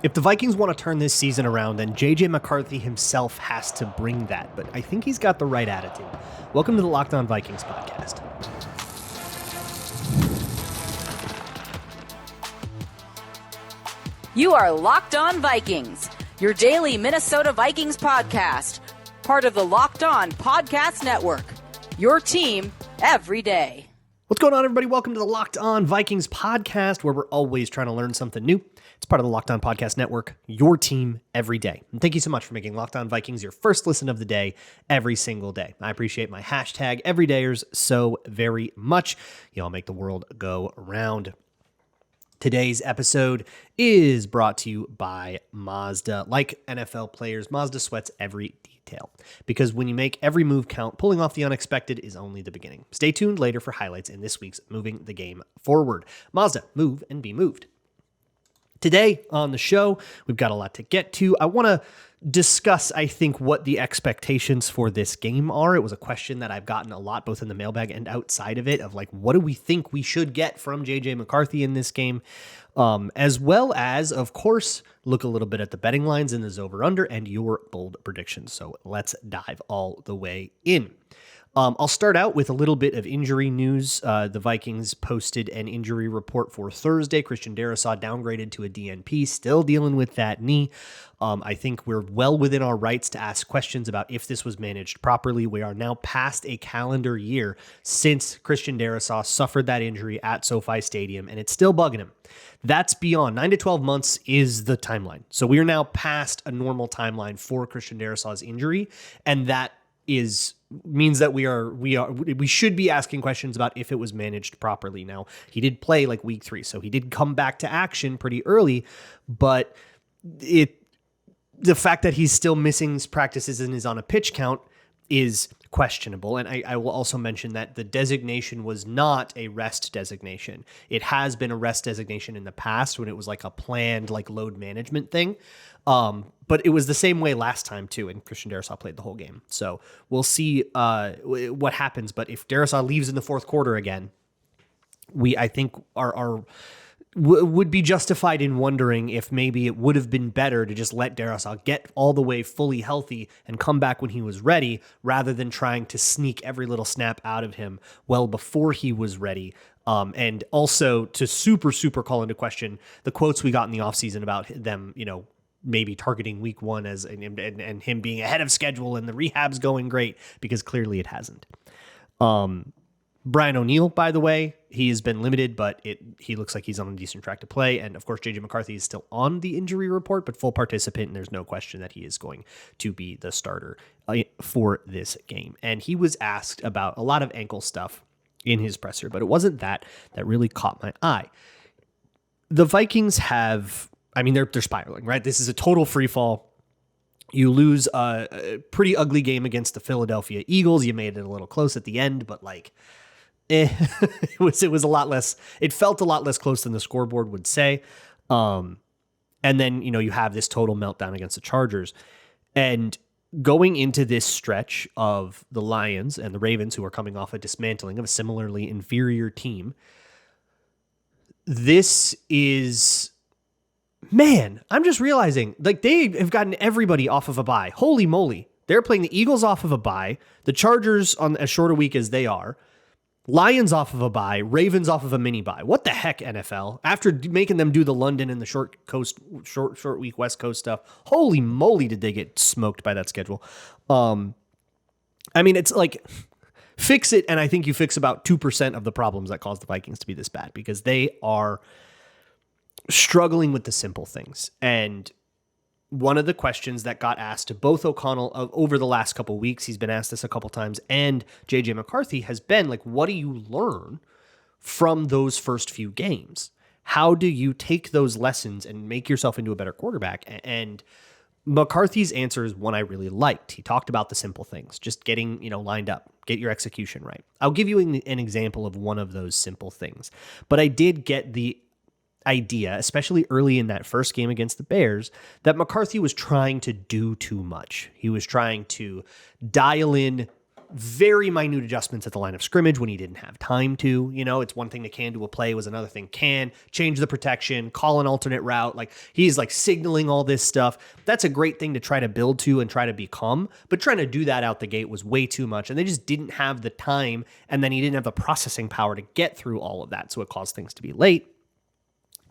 If the Vikings want to turn this season around, then J.J. McCarthy himself has to bring that, but I think he's got the right attitude. Welcome to the Locked On Vikings podcast. You are Locked On Vikings, your daily Minnesota Vikings podcast, part of the Locked On Podcast Network, your team every day. What's going on, everybody? Welcome to the Locked On Vikings podcast, where we're always trying to learn something new. It's part of the Locked On Podcast Network, your team every day. And thank you so much for making Locked On Vikings your first listen of the day every single day. I appreciate my hashtag everydayers so very much. Y'all make the world go round. Today's episode is brought to you by Mazda. Like NFL players, Mazda sweats every detail, because when you make every move count, pulling off the unexpected is only the beginning. Stay tuned later for highlights in this week's Moving the Game Forward. Mazda, move and be moved. Today on the show, we've got a lot to get to. I want to discuss, I think, what the expectations for this game are. It was a question that I've gotten a lot, both in the mailbag and outside of it, of like, what do we think we should get from J.J. McCarthy in this game? As well as, of course, look a little bit at the betting lines in the Zoever under and your bold predictions. So let's dive all the way in. I'll start out with a little bit of injury news. The Vikings posted an injury report for Thursday. Christian Darrisaw downgraded to a DNP, still dealing with that knee. I think we're well within our rights to ask questions about if this was managed properly. We are now past a calendar year since Christian Darrisaw suffered that injury at SoFi Stadium, and it's still bugging him. That's beyond 9 to 12 months is the timeline. So we are now past a normal timeline for Christian Darrisaw's injury, and that means that we should be asking questions about if it was managed properly. Now, he did play like week 3, so he did come back to action pretty early, but the fact that he's still missing practices and is on a pitch count is questionable. And I will also mention that the designation was not a rest designation. It has been a rest designation in the past when it was like a planned like load management thing. But it was the same way last time too, and Christian Darrisaw played the whole game. So we'll see what happens. But if Darrisaw leaves in the fourth quarter again, I think would be justified in wondering if maybe it would have been better to just let Darrisaw get all the way fully healthy and come back when he was ready, rather than trying to sneak every little snap out of him well before he was ready. And also to super call into question the quotes we got in the offseason about them, maybe targeting week 1 and him being ahead of schedule and the rehab's going great, because clearly it hasn't. Brian O'Neill, by the way, he has been limited, but he looks like he's on a decent track to play. And of course, J.J. McCarthy is still on the injury report, but full participant, and there's no question that he is going to be the starter for this game. And he was asked about a lot of ankle stuff in his presser, but it wasn't that really caught my eye. The Vikings they're spiraling, right? This is a total free fall. You lose a pretty ugly game against the Philadelphia Eagles. You made it a little close at the end, but it was a lot less. It felt a lot less close than the scoreboard would say. And then, you have this total meltdown against the Chargers. And going into this stretch of the Lions and the Ravens, who are coming off a dismantling of a similarly inferior team, this is... Man, I'm just realizing, they have gotten everybody off of a bye. Holy moly. They're playing the Eagles off of a bye, the Chargers on as short a week as they are, Lions off of a bye, Ravens off of a mini bye. What the heck, NFL? After making them do the London and the short week West Coast stuff, holy moly, did they get smoked by that schedule. It's like, fix it, and I think you fix about 2% of the problems that caused the Vikings to be this bad, because they are struggling with the simple things. And one of the questions that got asked to both O'Connell over the last couple of weeks, he's been asked this a couple times, and J.J. McCarthy, has been like, what do you learn from those first few games? How do you take those lessons and make yourself into a better quarterback? And McCarthy's answer is one I really liked. He talked about the simple things, just getting, lined up, get your execution right. I'll give you an example of one of those simple things, but I did get the idea, especially early in that first game against the Bears, that McCarthy was trying to do too much. He was trying to dial in very minute adjustments at the line of scrimmage when he didn't have time to. It's one thing to can do a play, was another thing can change the protection, call an alternate route. Like, he's like signaling all this stuff. That's a great thing to try to build to and try to become, but trying to do that out the gate was way too much, and they just didn't have the time, and then he didn't have the processing power to get through all of that, so it caused things to be late.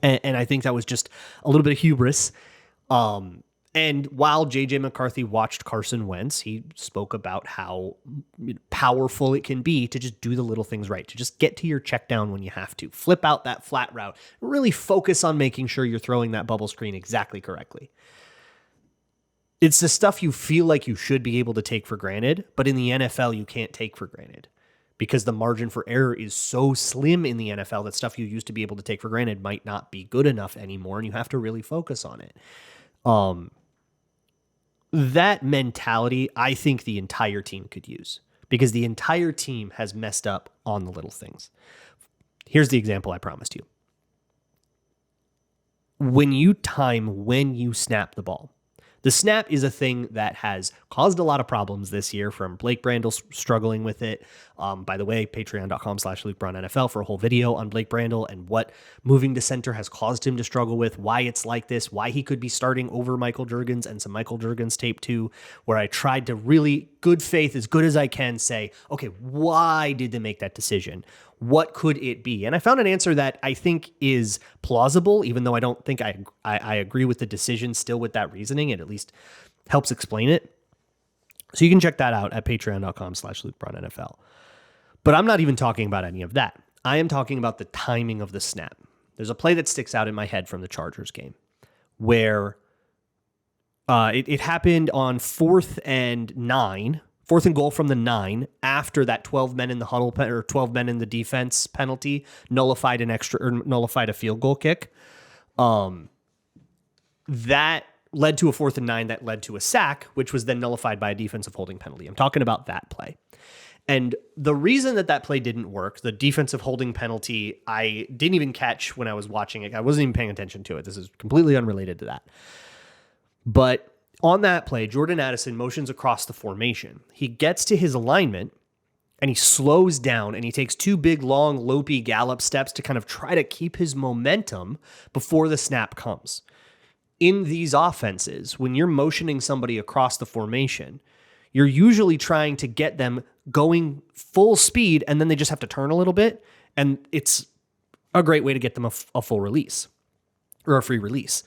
And I think that was just a little bit of hubris. And while J.J. McCarthy watched Carson Wentz, he spoke about how powerful it can be to just do the little things right, to just get to your check down when you have to, flip out that flat route, really focus on making sure you're throwing that bubble screen exactly correctly. It's the stuff you feel like you should be able to take for granted, but in the NFL, you can't take for granted because the margin for error is so slim in the NFL that stuff you used to be able to take for granted might not be good enough anymore, and you have to really focus on it. That mentality, I think the entire team could use, because the entire team has messed up on the little things. Here's the example I promised you. When you snap the ball, the snap is a thing that has caused a lot of problems this year, from Blake Brandel struggling with it. By the way, patreon.com/LukeBrownNFL for a whole video on Blake Brandel and what moving to center has caused him to struggle with, why it's like this, why he could be starting over Michael Juergens, and some Michael Juergens tape too, where I tried to really, good faith, as good as I can, say, okay, why did they make that decision? What could it be? And I found an answer that I think is plausible, even though I don't think I agree with the decision still with that reasoning. It at least helps explain it. So you can check that out at patreon.com/LukeBrownNFL. But I'm not even talking about any of that. I am talking about the timing of the snap. There's a play that sticks out in my head from the Chargers game where it happened on 4th and goal from the 9, after that 12 men in the huddle or 12 men in the defense penalty nullified a field goal kick. That led to a 4th and 9 that led to a sack, which was then nullified by a defensive holding penalty. I'm talking about that play. And the reason that play didn't work, the defensive holding penalty, I didn't even catch when I was watching it. I wasn't even paying attention to it. This is completely unrelated to that. But on that play, Jordan Addison motions across the formation. He gets to his alignment and he slows down and he takes 2 big, long, lopey gallop steps to kind of try to keep his momentum before the snap comes. In these offenses, when you're motioning somebody across the formation, you're usually trying to get them going full speed, and then they just have to turn a little bit, and it's a great way to get them a full release or a free release.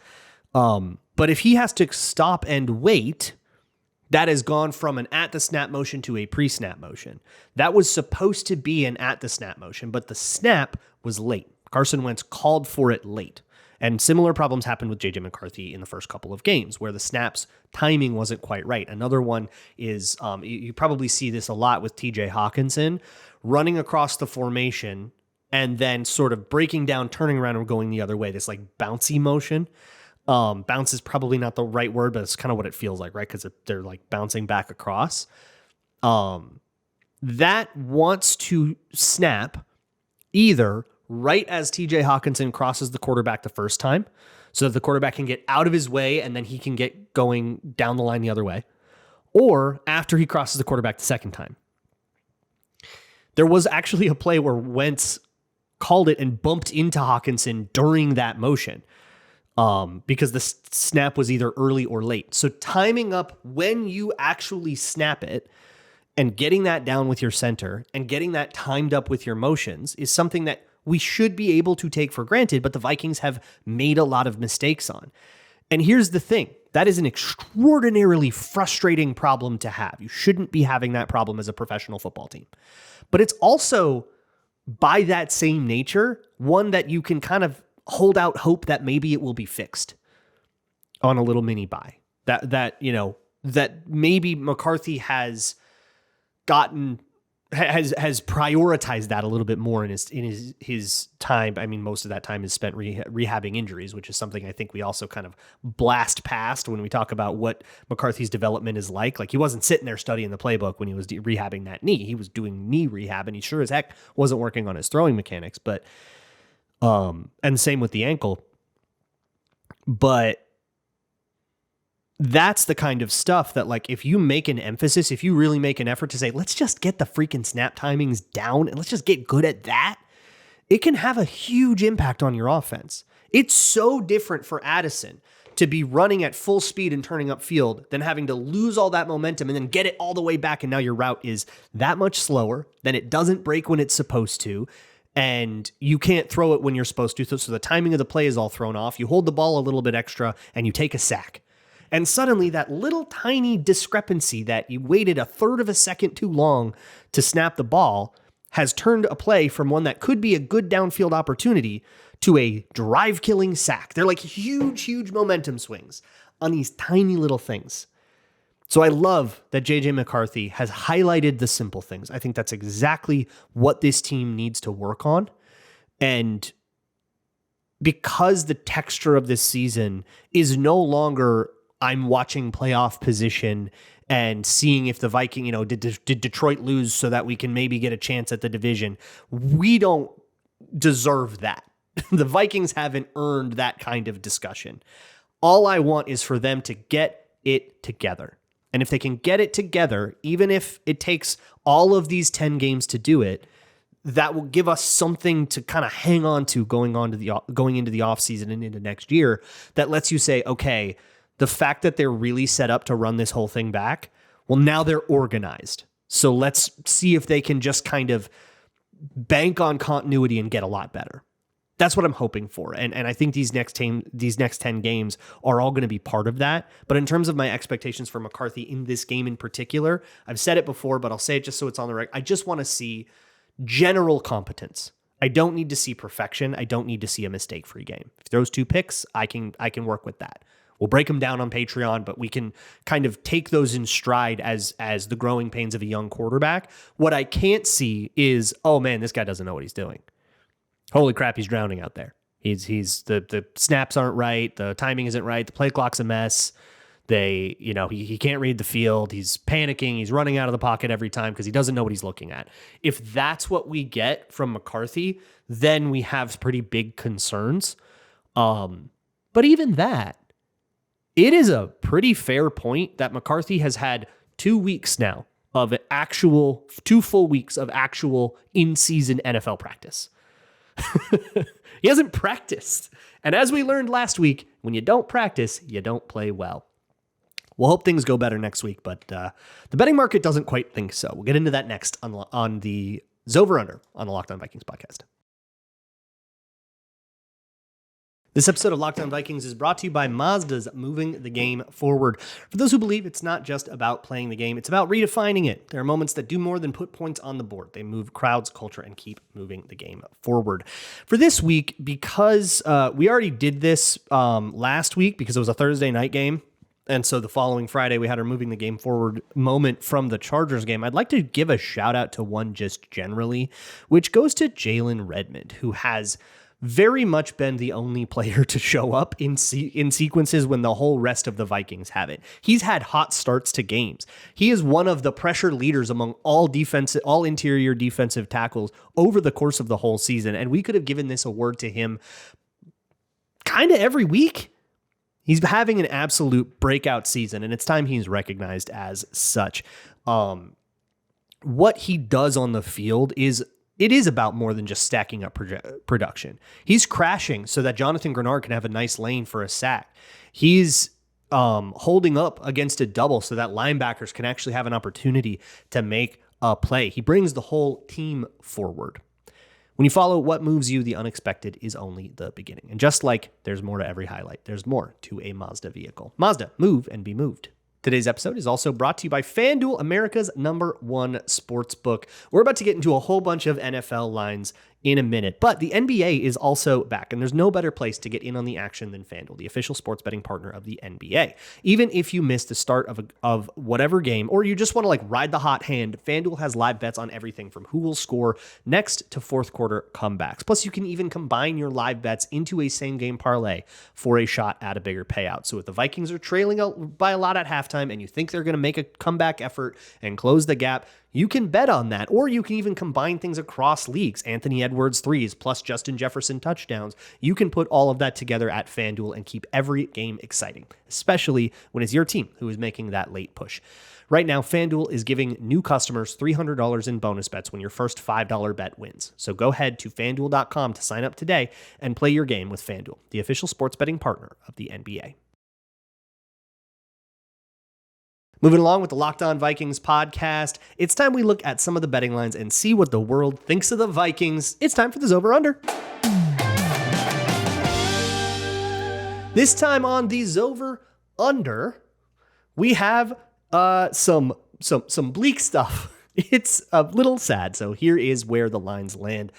But if he has to stop and wait, that has gone from an at the snap motion to a pre-snap motion. That was supposed to be an at the snap motion, but the snap was late. Carson Wentz called for it late. And similar problems happened with J.J. McCarthy in the first couple of games where the snaps timing wasn't quite right. Another one is you probably see this a lot with T.J. Hawkinson running across the formation and then sort of breaking down, turning around and going the other way. This like bouncy motion. Bounce is probably not the right word, but it's kind of what it feels like, right? Because they're like bouncing back across. That wants to snap either right as TJ Hawkinson crosses the quarterback the first time, so that the quarterback can get out of his way and then he can get going down the line the other way, or after he crosses the quarterback the second time. There was actually a play where Wentz called it and bumped into Hawkinson during that motion because the snap was either early or late. So timing up when you actually snap it and getting that down with your center and getting that timed up with your motions is something that we should be able to take for granted, but the Vikings have made a lot of mistakes on. And here's the thing. That is an extraordinarily frustrating problem to have. You shouldn't be having that problem as a professional football team. But it's also, by that same nature, one that you can kind of hold out hope that maybe it will be fixed on a little mini buy. That maybe McCarthy has prioritized that a little bit more in his time. I mean, most of that time is spent rehabbing injuries, which is something I think we also kind of blast past when we talk about what McCarthy's development is like. Like, he wasn't sitting there studying the playbook when he was rehabbing that knee. He was doing knee rehab, and he sure as heck wasn't working on his throwing mechanics. But and same with the ankle. But that's the kind of stuff that, like, if you make an emphasis, if you really make an effort to say, let's just get the freaking snap timings down and let's just get good at that, it can have a huge impact on your offense. It's so different for Addison to be running at full speed and turning upfield than having to lose all that momentum and then get it all the way back. And now your route is that much slower, then it doesn't break when it's supposed to, and you can't throw it when you're supposed to. So the timing of the play is all thrown off. You hold the ball a little bit extra and you take a sack. And suddenly that little tiny discrepancy that you waited a third of a second too long to snap the ball has turned a play from one that could be a good downfield opportunity to a drive-killing sack. They're like huge, huge momentum swings on these tiny little things. So I love that J.J. McCarthy has highlighted the simple things. I think that's exactly what this team needs to work on. And because the texture of this season is no longer I'm watching playoff position and seeing if the Viking, did Detroit lose so that we can maybe get a chance at the division. We don't deserve that. The Vikings haven't earned that kind of discussion. All I want is for them to get it together. And if they can get it together, even if it takes all of these 10 games to do it, that will give us something to kind of hang on to going into the offseason and into next year that lets you say, okay, the fact that they're really set up to run this whole thing back, well, now they're organized. So let's see if they can just kind of bank on continuity and get a lot better. That's what I'm hoping for. And I think these next 10 games are all going to be part of that. But in terms of my expectations for McCarthy in this game in particular, I've said it before, but I'll say it just so it's on the record. I just want to see general competence. I don't need to see perfection. I don't need to see a mistake-free game. If he throws 2 picks, I can work with that. We'll break them down on Patreon, but we can kind of take those in stride as the growing pains of a young quarterback. What I can't see is, oh man, this guy doesn't know what he's doing. Holy crap, he's drowning out there. He's the snaps aren't right, the timing isn't right, the play clock's a mess. He can't read the field. He's panicking. He's running out of the pocket every time because he doesn't know what he's looking at. If that's what we get from McCarthy, then we have pretty big concerns. But even that, it is a pretty fair point that McCarthy has had 2 weeks now of 2 full weeks of actual in-season NFL practice. He hasn't practiced. And as we learned last week, when you don't practice, you don't play well. We'll hope things go better next week, but the betting market doesn't quite think so. We'll get into that next on the Zoever Under on the Locked On Vikings podcast. This episode of Locked On Vikings is brought to you by Mazda's Moving the Game Forward. For those who believe it's not just about playing the game, it's about redefining it. There are moments that do more than put points on the board. They move crowds, culture, and keep moving the game forward. For this week, because we already did this last week because it was a Thursday night game, and so the following Friday we had our moving the game forward moment from the Chargers game, I'd like to give a shout out to one just generally, which goes to Jalen Redmond, who has very much been the only player to show up in sequences when the whole rest of the Vikings haven't. He's had hot starts to games. He is one of the pressure leaders among all interior defensive tackles over the course of the whole season, and we could have given this award to him kind of every week. He's having an absolute breakout season, and it's time he's recognized as such. What he does on the field is about more than just stacking up production. He's crashing so that Jonathan Grenard can have a nice lane for a sack. He's holding up against a double so that linebackers can actually have an opportunity to make a play. He brings the whole team forward. When you follow what moves you, the unexpected is only the beginning. And just like there's more to every highlight, there's more to a Mazda vehicle. Mazda, move and be moved. Today's episode is also brought to you by FanDuel, America's #1 sportsbook. We're about to get into a whole bunch of NFL lines in a minute, but the NBA is also back, and there's no better place to get in on the action than FanDuel, the official sports betting partner of the NBA. Even if you miss the start of whatever game, or you just want to ride the hot hand, FanDuel has live bets on everything from who will score next to fourth quarter comebacks. Plus, you can even combine your live bets into a same game parlay for a shot at a bigger payout. So if the Vikings are trailing by a lot at halftime and you think they're going to make a comeback effort and close the gap, you can bet on that, or you can even combine things across leagues. Anthony Edwards threes plus Justin Jefferson touchdowns. You can put all of that together at FanDuel and keep every game exciting, especially when it's your team who is making that late push. Right now, FanDuel is giving new customers $300 in bonus bets when your first $5 bet wins. So go ahead to FanDuel.com to sign up today and play your game with FanDuel, the official sports betting partner of the NBA. Moving along with the Locked On Vikings podcast, it's time we look at some of the betting lines and see what the world thinks of the Vikings. It's time for the Zoever Under. This time on the Zoever Under, we have some bleak stuff. It's a little sad. So here is where the lines land.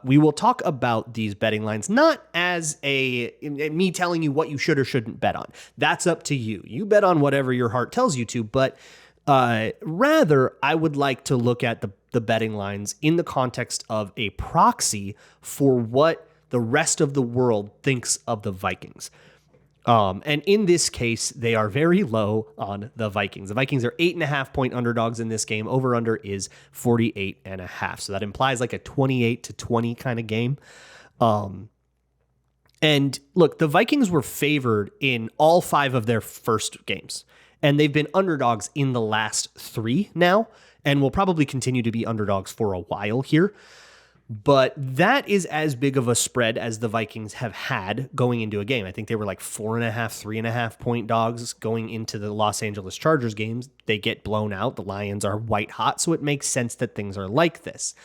We will talk about these betting lines, not as me telling you what you should or shouldn't bet on. That's up to you. You bet on whatever your heart tells you to, but rather I would like to look at the betting lines in the context of a proxy for what the rest of the world thinks of the Vikings. And in this case, they are very low on the Vikings. The Vikings are 8.5-point underdogs in this game. Over under is 48.5. So that implies like a 28-20 kind of game. And look, the Vikings were favored in all 5 of their first games, and they've been underdogs in the last 3 now, and will probably continue to be underdogs for a while here. But that is as big of a spread as the Vikings have had going into a game. I think they were like 4.5, 3.5 point dogs going into the Los Angeles Chargers games. They get blown out. The Lions are white hot, so it makes sense that things are like this.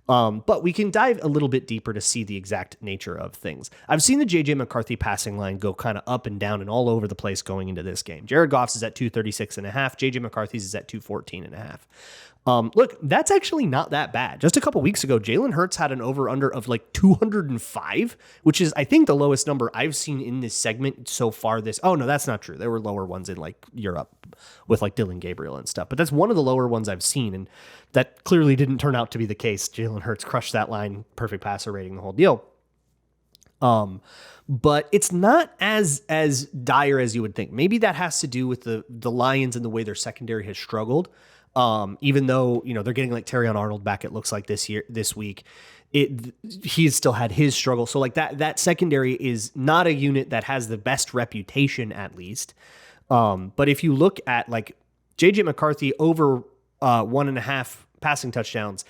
But we can dive a little bit deeper to see the exact nature of things. I've seen the J.J. McCarthy passing line go kind of up and down and all over the place going into this game. Jared Goff's is at 236.5. J.J. McCarthy's is at 214.5. Look, that's actually not that bad. Just a couple weeks ago, Jalen Hurts had an over-under of like 205, which is, I think, the lowest number I've seen in this segment so far. Oh, no, that's not true. There were lower ones in like Europe with like Dylan Gabriel and stuff, but that's one of the lower ones I've seen, and that clearly didn't turn out to be the case. Jalen Hurts crushed that line, perfect passer rating, the whole deal. But it's not as dire as you would think. Maybe that has to do with the Lions and the way their secondary has struggled. Even though, they're getting like Terrion Arnold back, it looks like this week, he's still had his struggle. So like that secondary is not a unit that has the best reputation, at least. But if you look at like JJ McCarthy over 1.5 passing touchdowns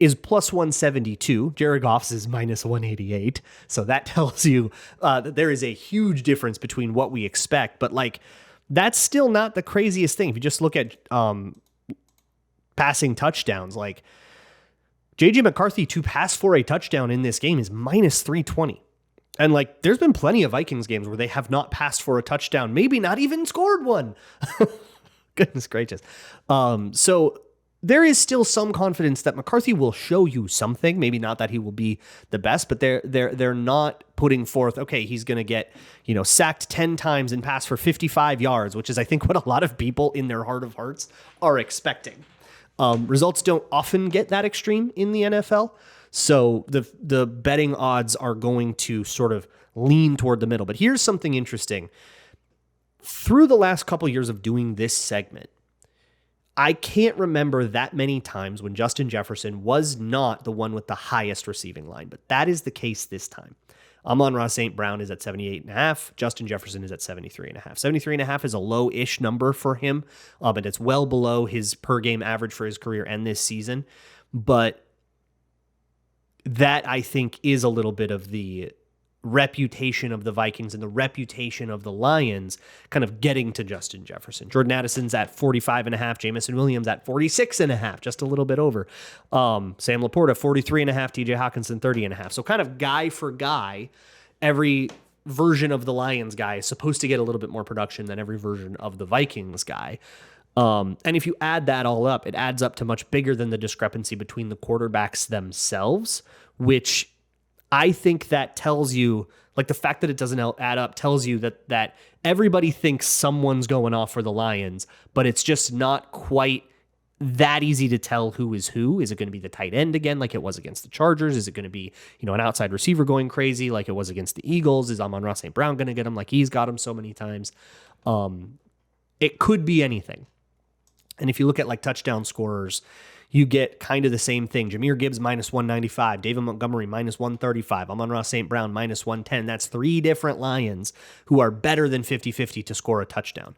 is plus 172. Jared Goff's is minus 188. So that tells you that there is a huge difference between what we expect. But like, that's still not the craziest thing. If you just look at passing touchdowns, like JJ McCarthy to pass for a touchdown in this game is minus 320. And like, there's been plenty of Vikings games where they have not passed for a touchdown, maybe not even scored one. Goodness gracious. So there is still some confidence that McCarthy will show you something. Maybe not that he will be the best, but they're not putting forth, okay, he's going to get, sacked 10 times and pass for 55 yards, which is, I think, what a lot of people in their heart of hearts are expecting. Results don't often get that extreme in the NFL. So the betting odds are going to sort of lean toward the middle. But here's something interesting. Through the last couple years of doing this segment, I can't remember that many times when Justin Jefferson was not the one with the highest receiving line, but that is the case this time. Amon-Ra St. Brown is at 78.5. Justin Jefferson is at 73.5. 73.5 is a low-ish number for him, but it's well below his per-game average for his career and this season. But that, I think, is a little bit of the reputation of the Vikings and the reputation of the Lions kind of getting to Justin Jefferson. Jordan Addison's at 45.5, Jamison Williams at 46.5, just a little bit over. Sam Laporta, 43.5, TJ Hawkinson, 30.5. So kind of guy for guy, every version of the Lions guy is supposed to get a little bit more production than every version of the Vikings guy. And if you add that all up, it adds up to much bigger than the discrepancy between the quarterbacks themselves, which I think that tells you, like, the fact that it doesn't add up tells you that everybody thinks someone's going off for the Lions, but it's just not quite that easy to tell who is who. Is it going to be the tight end again, like it was against the Chargers? Is it going to be, an outside receiver going crazy like it was against the Eagles? Is Amon-Ra St. Brown going to get him like he's got him so many times? It could be anything. And if you look at like touchdown scorers, you get kind of the same thing. Jahmyr Gibbs minus 195, David Montgomery minus 135, Amon-Ra St. Brown minus 110. That's 3 different Lions who are better than 50-50 to score a touchdown.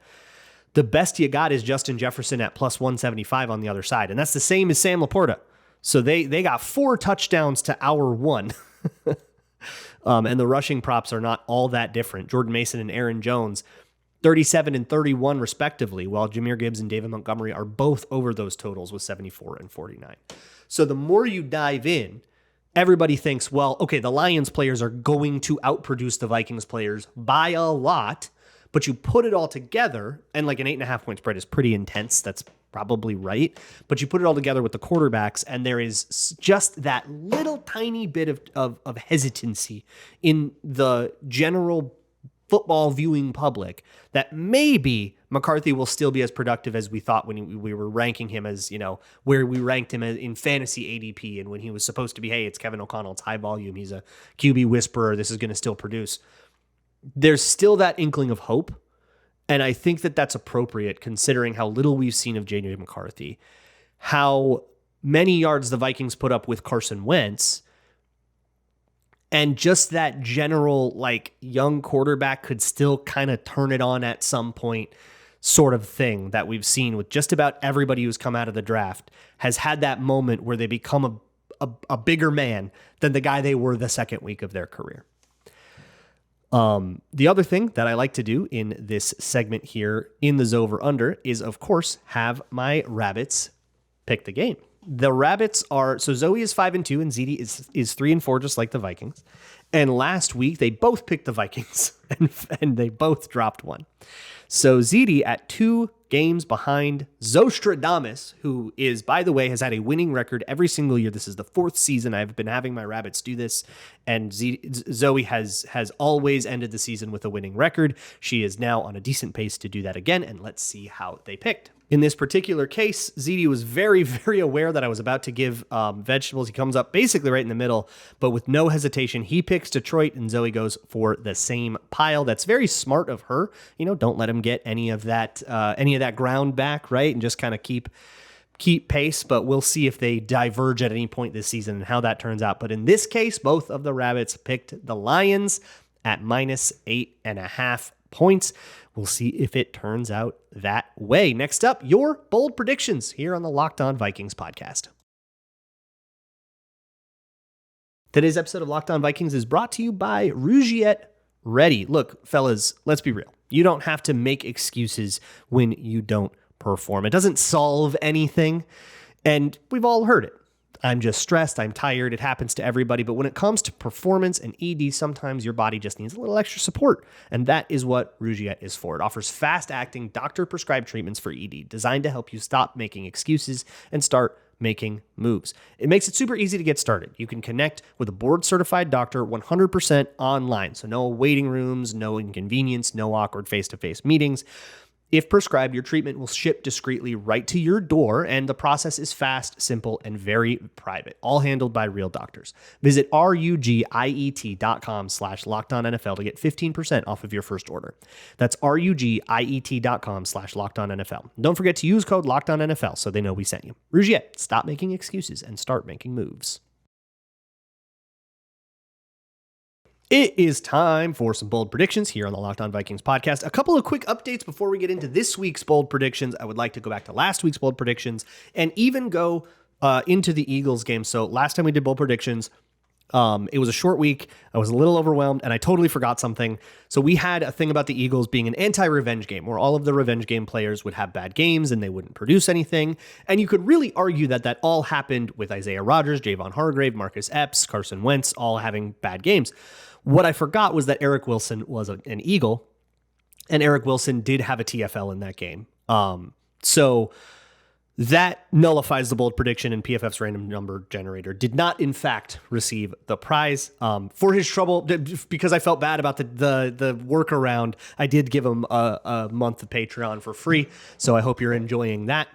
The best you got is Justin Jefferson at plus 175 on the other side, and that's the same as Sam Laporta. So they got 4 touchdowns to our 1. And the rushing props are not all that different. Jordan Mason and Aaron Jones, 37 and 31 respectively, while Jahmyr Gibbs and David Montgomery are both over those totals with 74 and 49. So the more you dive in, everybody thinks, well, okay, the Lions players are going to outproduce the Vikings players by a lot, but you put it all together, and like an 8.5 point spread is pretty intense. That's probably right. But you put it all together with the quarterbacks, and there is just that little tiny bit of hesitancy in the general football viewing public that maybe McCarthy will still be as productive as we thought when we were ranking him as, where we ranked him in fantasy ADP, and when he was supposed to be, hey, it's Kevin O'Connell, it's high volume, he's a QB whisperer, this is going to still produce. There's still that inkling of hope. And I think that that's appropriate considering how little we've seen of J.J. McCarthy, how many yards the Vikings put up with Carson Wentz, and just that general, young quarterback could still kind of turn it on at some point sort of thing that we've seen with just about everybody who's come out of the draft has had that moment where they become a bigger man than the guy they were the second week of their career. The other thing that I like to do in this segment here in the Zoever Under is, of course, have my rabbits pick the game. The rabbits are, so Zoe is 5-2 and ZD is 3-4, just like the Vikings. And last week they both picked the Vikings and they both dropped one. So ZD at 2 games behind Zostradamus, who is, by the way, has had a winning record every single year. This is the 4th season I've been having my rabbits do this. And Zoe has always ended the season with a winning record. She is now on a decent pace to do that again. And let's see how they picked. In this particular case, ZD was very, very aware that I was about to give vegetables. He comes up basically right in the middle, but with no hesitation, he picks Detroit, and Zoe goes for the same pile. That's very smart of her. Don't let him get any of that ground back, right? And just kind of keep pace, but we'll see if they diverge at any point this season and how that turns out. But in this case, both of the rabbits picked the Lions at minus 8.5 points. We'll see if it turns out that way. Next up, your bold predictions here on the Locked On Vikings podcast. Today's episode of Locked On Vikings is brought to you by Rugiet Ready. Look, fellas, let's be real. You don't have to make excuses when you don't perform. It doesn't solve anything, and we've all heard it. I'm just stressed, I'm tired, it happens to everybody. But when it comes to performance and ED, sometimes your body just needs a little extra support. And that is what Rugiet is for. It offers fast-acting, doctor-prescribed treatments for ED designed to help you stop making excuses and start making moves. It makes it super easy to get started. You can connect with a board-certified doctor 100% online. So no waiting rooms, no inconvenience, no awkward face-to-face meetings. If prescribed, your treatment will ship discreetly right to your door, and the process is fast, simple, and very private, all handled by real doctors. Visit rugiet.com/LockedOnNFL to get 15% off of your first order. That's rugiet.com/LockedOnNFL. Don't forget to use code LockedOnNFL so they know we sent you. Rugiet, stop making excuses and start making moves. It is time for some bold predictions here on the Locked On Vikings podcast. A couple of quick updates before we get into this week's bold predictions. I would like to go back to last week's bold predictions and even go into the Eagles game. So last time we did bold predictions, it was a short week. I was a little overwhelmed and I totally forgot something. So we had a thing about the Eagles being an anti-revenge game where all of the revenge game players would have bad games and they wouldn't produce anything. And you could really argue that that all happened with Isaiah Rodgers, Javon Hargrave, Marcus Epps, Carson Wentz, all having bad games. What I forgot was that Eric Wilson was an Eagle, and Eric Wilson did have a TFL in that game. So that nullifies the bold prediction, and PFF's random number generator did not, in fact, receive the prize. For his trouble, because I felt bad about the workaround, I did give him a month of Patreon for free, so I hope you're enjoying that.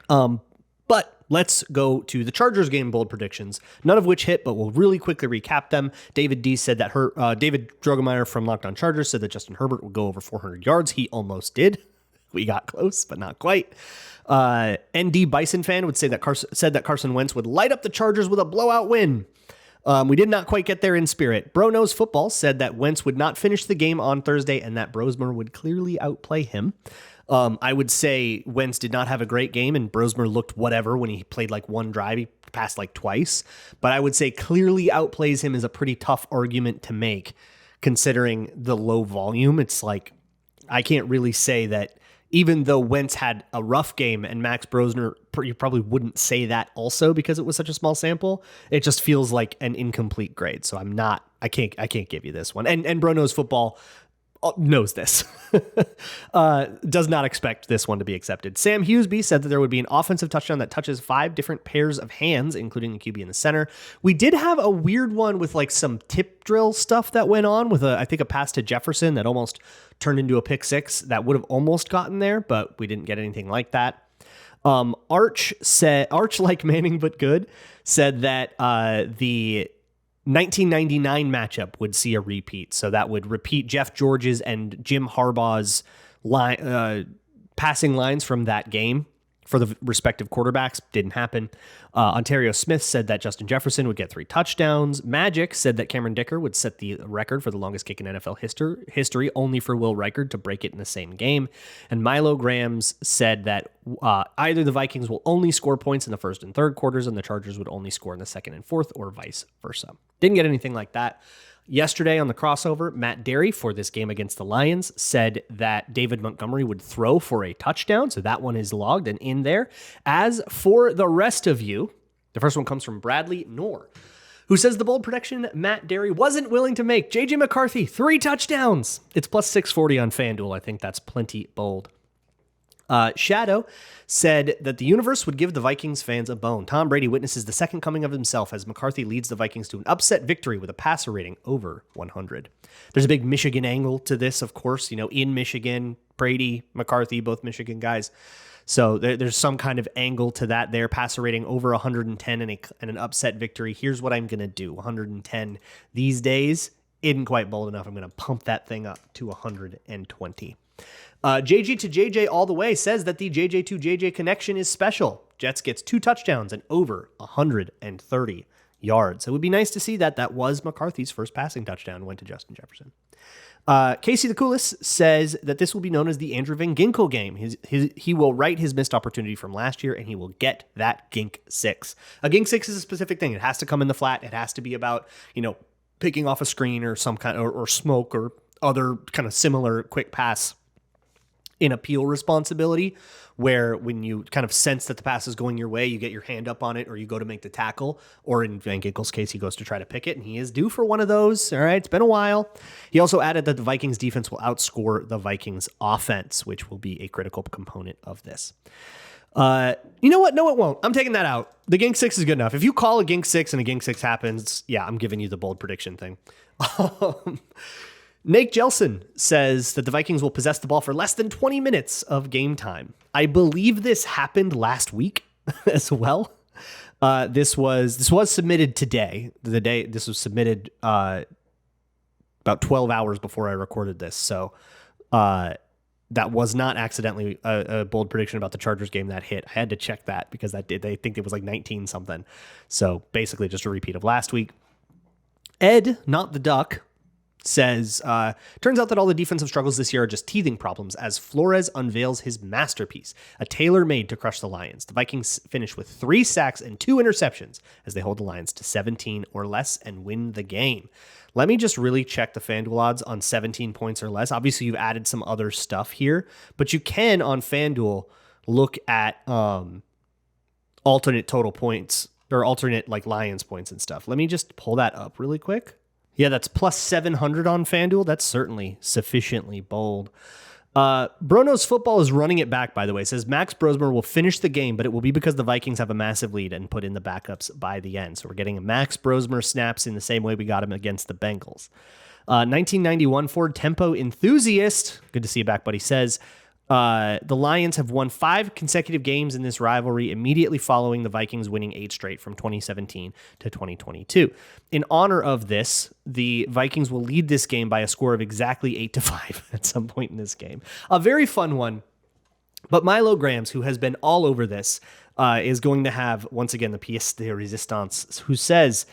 But let's go to the Chargers game bold predictions, none of which hit, but we'll really quickly recap them. David D said that David Drogemeyer from Locked On Chargers said that Justin Herbert would go over 400 yards. He almost did. We got close, but not quite. ND Bison fan would say that said that Carson Wentz would light up the Chargers with a blowout win. We did not quite get there in spirit. Bro Knows Football said that Wentz would not finish the game on Thursday and that Brosmer would clearly outplay him. I would say Wentz did not have a great game and Brosmer looked whatever when he played like one drive. He passed like twice. But I would say clearly outplays him is a pretty tough argument to make considering the low volume. It's like I can't really say that even though Wentz had a rough game and Max Brosmer, you probably wouldn't say that also because it was such a small sample. It just feels like an incomplete grade. So I can't give you this one. And Bro Knows Football knows this. Does not expect this one to be accepted. Sam Hughesby said that there would be an offensive touchdown that touches 5 different pairs of hands, including the QB in the center. We did have a weird one with like some tip drill stuff that went on with I think a pass to Jefferson that almost turned into a pick six that would have almost gotten there, but we didn't get anything like that. Arch like Manning but good said that the 1999 matchup would see a repeat. So that would repeat Jeff George's and Jim Harbaugh's passing lines from that game for the respective quarterbacks. Didn't happen. Ontario Smith said that Justin Jefferson would get 3 touchdowns. Magic said that Cameron Dicker would set the record for the longest kick in NFL history, only for Will Reichard to break it in the same game. And Milo Grams said that either the Vikings will only score points in the first and third quarters and the Chargers would only score in the second and fourth, or vice versa. Didn't get anything like that. Yesterday on the crossover, Matt Derry for this game against the Lions said that David Montgomery would throw for a touchdown. So that one is logged and in there. As for the rest of you, the first one comes from Bradley Knorr, who says the bold prediction Matt Derry wasn't willing to make. JJ McCarthy, 3 touchdowns. It's plus 640 on FanDuel. I think that's plenty bold. Shadow said that the universe would give the Vikings fans a bone. Tom Brady witnesses the second coming of himself as McCarthy leads the Vikings to an upset victory with a passer rating over 100. There's a big Michigan angle to this, of course. You know, in Michigan, Brady, McCarthy, both Michigan guys. So there's some kind of angle to that there. Passer rating over 110 and an upset victory. Here's what I'm going to do. 110 these days isn't quite bold enough. I'm going to pump that thing up to 120. JG to JJ all the way says that the JJ to JJ connection is special. Jets gets 2 touchdowns and over 130 yards. It would be nice to see that. That was McCarthy's first passing touchdown, went to Justin Jefferson. Casey the Coolest says that this will be known as the Andrew Van Ginkel game. He will right his missed opportunity from last year, and he will get that Gink 6. A Gink 6 is a specific thing. It has to come in the flat. It has to be about, picking off a screen or some kind or smoke or other kind of similar quick pass in appeal responsibility, where when you kind of sense that the pass is going your way, you get your hand up on it or you go to make the tackle, or in Van Ginkel's case, he goes to try to pick it, and he is due for one of those. All right, it's been a while. He also added that the Vikings defense will outscore the Vikings offense, which will be a critical component of this. You know what? No, it won't. I'm taking that out. The Gink 6 is good enough. If you call a Gink 6 and a Gink 6 happens, yeah, I'm giving you the bold prediction thing. Nate Jelson says that the Vikings will possess the ball for less than 20 minutes of game time. I believe this happened last week as well. This was submitted today. This was submitted about 12 hours before I recorded this. So that was not accidentally a bold prediction about the Chargers game that hit. I had to check that because they think it was like 19 something. So basically just a repeat of last week. Ed, not the duck, says, turns out that all the defensive struggles this year are just teething problems as Flores unveils his masterpiece, a tailor-made to crush the Lions. The Vikings finish with 3 sacks and 2 interceptions as they hold the Lions to 17 or less and win the game. Let me just really check the FanDuel odds on 17 points or less. Obviously, you've added some other stuff here, but you can on FanDuel look at alternate total points or alternate like Lions points and stuff. Let me just pull that up really quick. Yeah, that's plus 700 on FanDuel. That's certainly sufficiently bold. Bronos Football is running it back, by the way. It says Max Brosmer will finish the game, but it will be because the Vikings have a massive lead and put in the backups by the end. So we're getting a Max Brosmer snaps in the same way we got him against the Bengals. 1991 Ford Tempo enthusiast, good to see you back, buddy, says the Lions have won 5 consecutive games in this rivalry immediately following the Vikings winning 8 straight from 2017 to 2022. In honor of this, the Vikings will lead this game by a score of exactly 8-5 at some point in this game. A very fun one. But Milo Grams, who has been all over this, is going to have, once again, the pièce de résistance, who says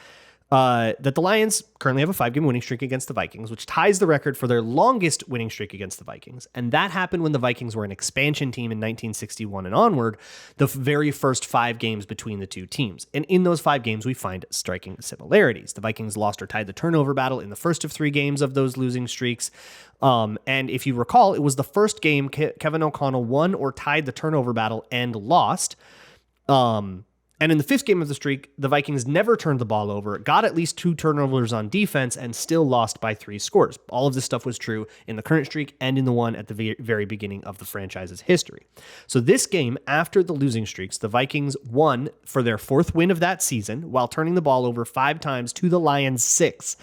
that the Lions currently have a 5-game winning streak against the Vikings, which ties the record for their longest winning streak against the Vikings. And that happened when the Vikings were an expansion team in 1961 and onward, the very first 5 games between the two teams. And in those 5 games, we find striking similarities. The Vikings lost or tied the turnover battle in the first of 3 games of those losing streaks. And if you recall, it was the first game Kevin O'Connell won or tied the turnover battle and lost. And in the 5th game of the streak, the Vikings never turned the ball over, got at least 2 turnovers on defense, and still lost by 3 scores. All of this stuff was true in the current streak and in the one at the very beginning of the franchise's history. So this game, after the losing streaks, the Vikings won for their 4th win of that season while turning the ball over 5 times to the Lions' 6.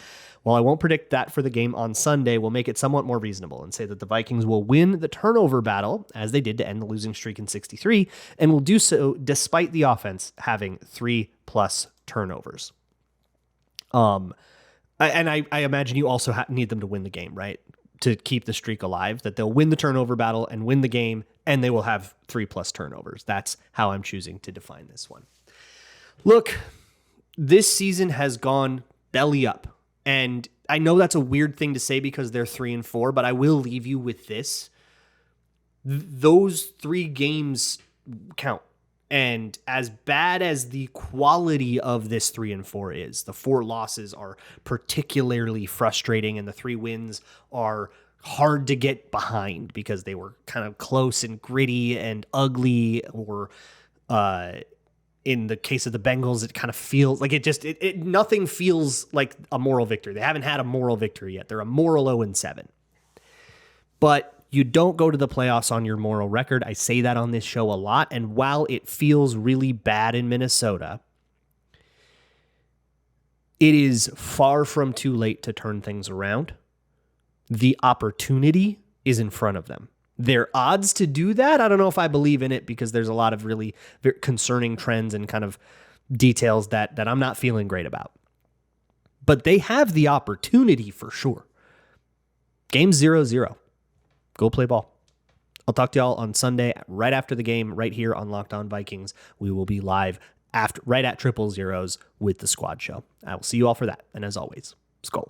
While I won't predict that for the game on Sunday, we'll make it somewhat more reasonable and say that the Vikings will win the turnover battle, as they did to end the losing streak in 63, and will do so despite the offense having 3+ turnovers. I imagine you also need them to win the game, right? To keep the streak alive, that they'll win the turnover battle and win the game, and they will have 3+ turnovers. That's how I'm choosing to define this one. Look, this season has gone belly up. And I know that's a weird thing to say because they're 3-4, but I will leave you with this. Those 3 games count. And as bad as the quality of this 3-4 is, the 4 losses are particularly frustrating, and the 3 wins are hard to get behind because they were kind of close and gritty and ugly, or in the case of the Bengals, it kind of feels like nothing feels like a moral victory. They haven't had a moral victory yet. They're a moral 0-7. But you don't go to the playoffs on your moral record. I say that on this show a lot. And while it feels really bad in Minnesota, it is far from too late to turn things around. The opportunity is in front of them. Their odds to do that, I don't know if I believe in it, because there's a lot of really concerning trends and kind of details that I'm not feeling great about. But they have the opportunity for sure. Game 0-0. Go play ball. I'll talk to y'all on Sunday, right after the game, right here on Locked On Vikings. We will be live right at 000 with the squad show. I will see you all for that. And as always, Skol.